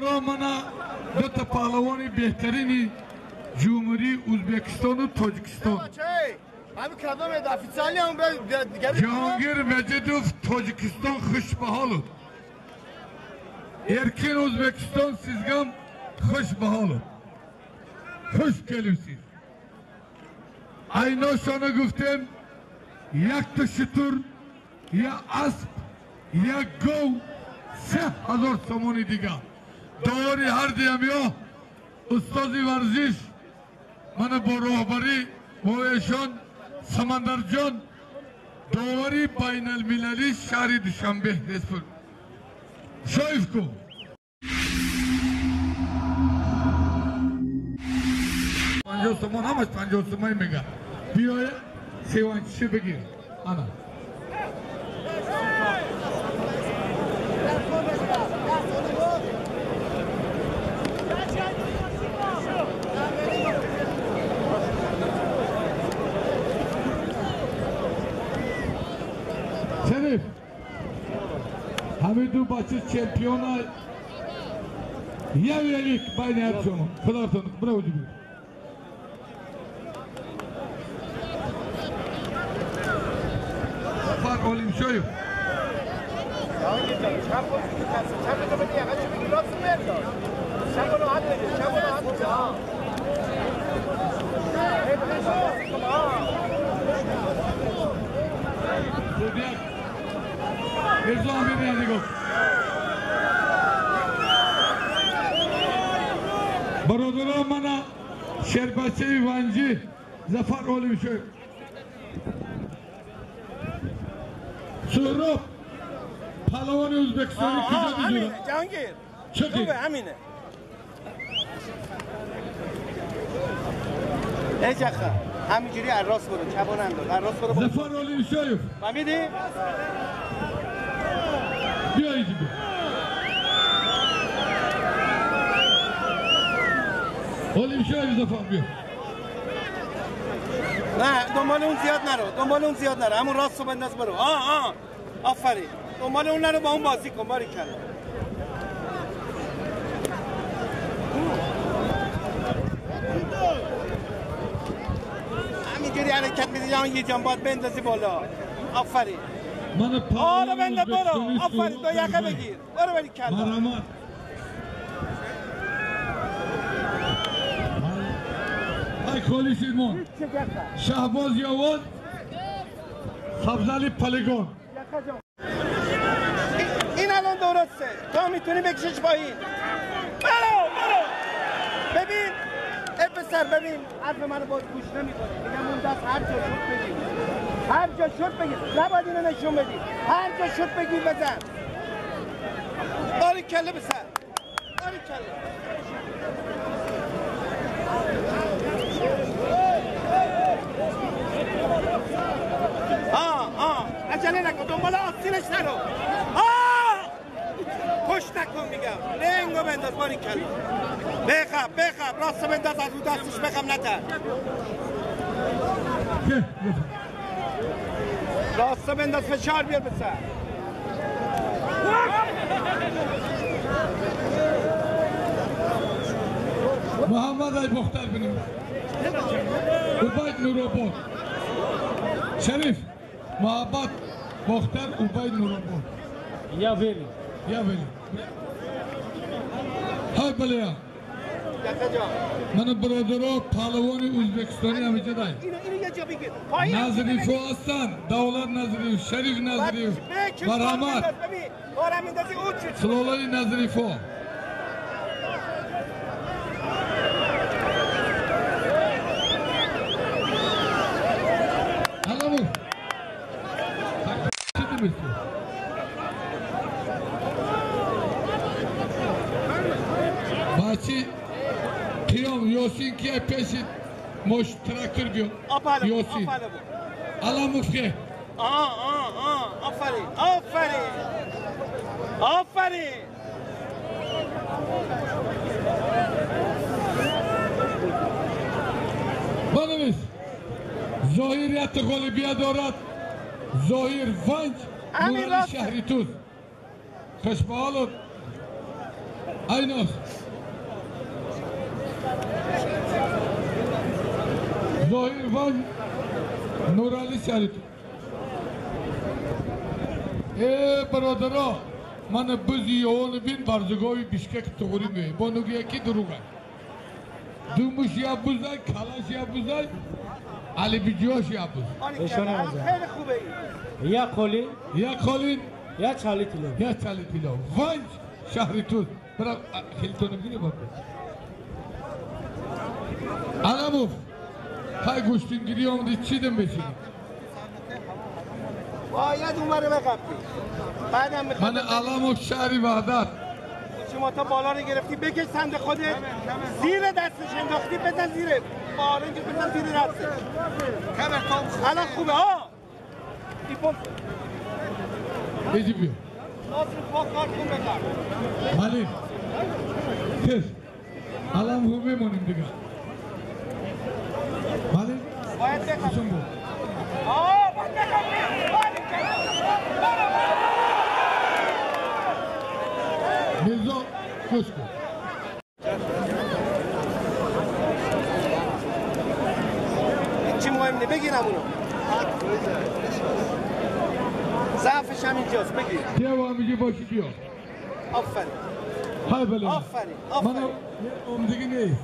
منا دو تا پهلوانی بهترینی جمهوری ازبکستان و تاجیکستان جهانگیر مجدوف تاجیکستان خوش به حالو erkin Özbekistan sizgam خوش به حالو خوش گلوسیز ayna şana گفتم یک تا شتر یا اسب یا گو 3000 سامانی دیگه داری هر دیم یا استازی ورزش من با راهبری و ایشان سمندر جان داوری بین المللی شهر دوشنبه رسپول شایف کو 50 سامان همش 50 سامان میگه بیای سیوانچی بگیر انا شریف همه دو بچه چمپیون های یک بین هر شما خدا تون برو وجود فرق علیم شایو Mirza Amir Yanıgov برادران من شربچه وانجی زفر اولی شد سهراب پهلوان ازبکستانی کجا میجوره؟ جهانگیر خوبه همینه اجاخه همینجوری عراس برو چبان انداز عراس برو زفر اولی شایف فهمیدی؟ بیا اینجا بیا اولی شایف زفر بیا نه دنبال اون زیاد نرو همون راست رو بنداز برو آفرین دنبال اون نرو با اون بازی کن باری کن همینجوری حرکت میدی یه جان باید بندازی بالا آفرین آره بنده برو آفرین دو یقه بگیر برو بری کلا مرحمت ای خالی سیدمان شهباز یاوان سبزلی پلگان این الان درسته تو میتونی بکشش پایین برو ببین پسر ببین حرف منو باز گوش نمیکنی میگم اون دست هر جا شد بگیر نباید اینو نشون بدی هر جا شد بگیر بزن باری کله بسر باری کله عجله نکن دنبال آستینش نرو پش نکن میگم لنگو بنداز باری کله بخب راست بنداز از رو دستش بخم نتر راست بنداز فشار بیار بسر محمد ای بختر بنیم عبید نورآباد شریف محمد بختر عبید نورآباد یا ویلی های بلیا من برادرها پهلوان ازبکستانی همیشه دایم اینو یه جا بگیر نظریفو هستن دولت نظریف شریف نظریف مرحمت سلالای نظریفو علمو چی دیمیستی باچی قیام یاسین که پیشید مش تراکتور بیو یاسین علم مفخه آفرین بنویس ظاهریت غالبیه دارد ظاهر ونج نورانی شهری توز خوش به حالت Aynos. Zohir Van Nurali Şarit. برادرها من بزی اون بین برزگاهی بیشکک تغری میه با نگه کی دروغه دومش یا بزای کلاش یا بزای علی بیجوش یا بز خیلی خوبه این یا قولین یا چالی تیلو ونج شهری توز برا خیلتونم گیره باید علموف های گوشتین گیری آمده چی دم بشینی باید اومره بقبلی بعدم میخواد من علموف شهری وحدت شما تا بالا رو گرفتی بکش سند خودت زیر دستش انداختی بزن زیر بارنج بزن زیر دستش الان خوبه ها ایجی بیو ناصر با کار کن بزن مالین کس علموف میمونیم دیگه مالین باید بخواه کشم بود باید بخواه میرزا گوش کن چی مهم نه بگیرم اونو ضعفش هم اینجاست بگیر بیا با میگی باشی بیا آفرین های بله آفرین من آفرین اومدگی نیست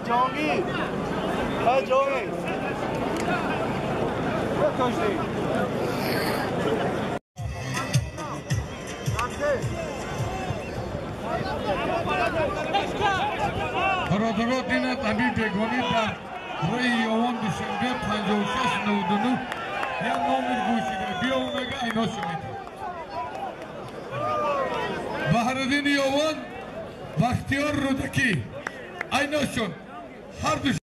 جهانگیر برادرات دیند امی بگانی در روی یوان دوشنبه 5699 یا نامیر گوشیده بیا اونگه اینا شمید بحردین یوان بختیار رودکی اینا شون هر دوش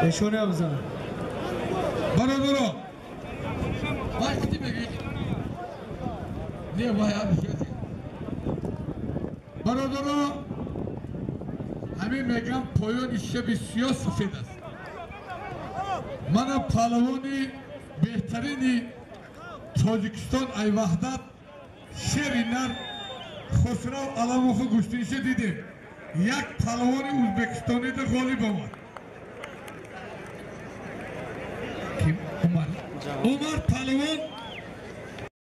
نشونه بزن برادرها وقتی بگید نه باید بشید برادرها همین میگم پایان شب سیاه سفید است من پهلوانی بهترینی تاجیکستان ای وحدت شیر نر خسرو علموف گوشتینشه دیدیم یک پهلوانی ازبکستانی ده غالب آمد عمر پهلوان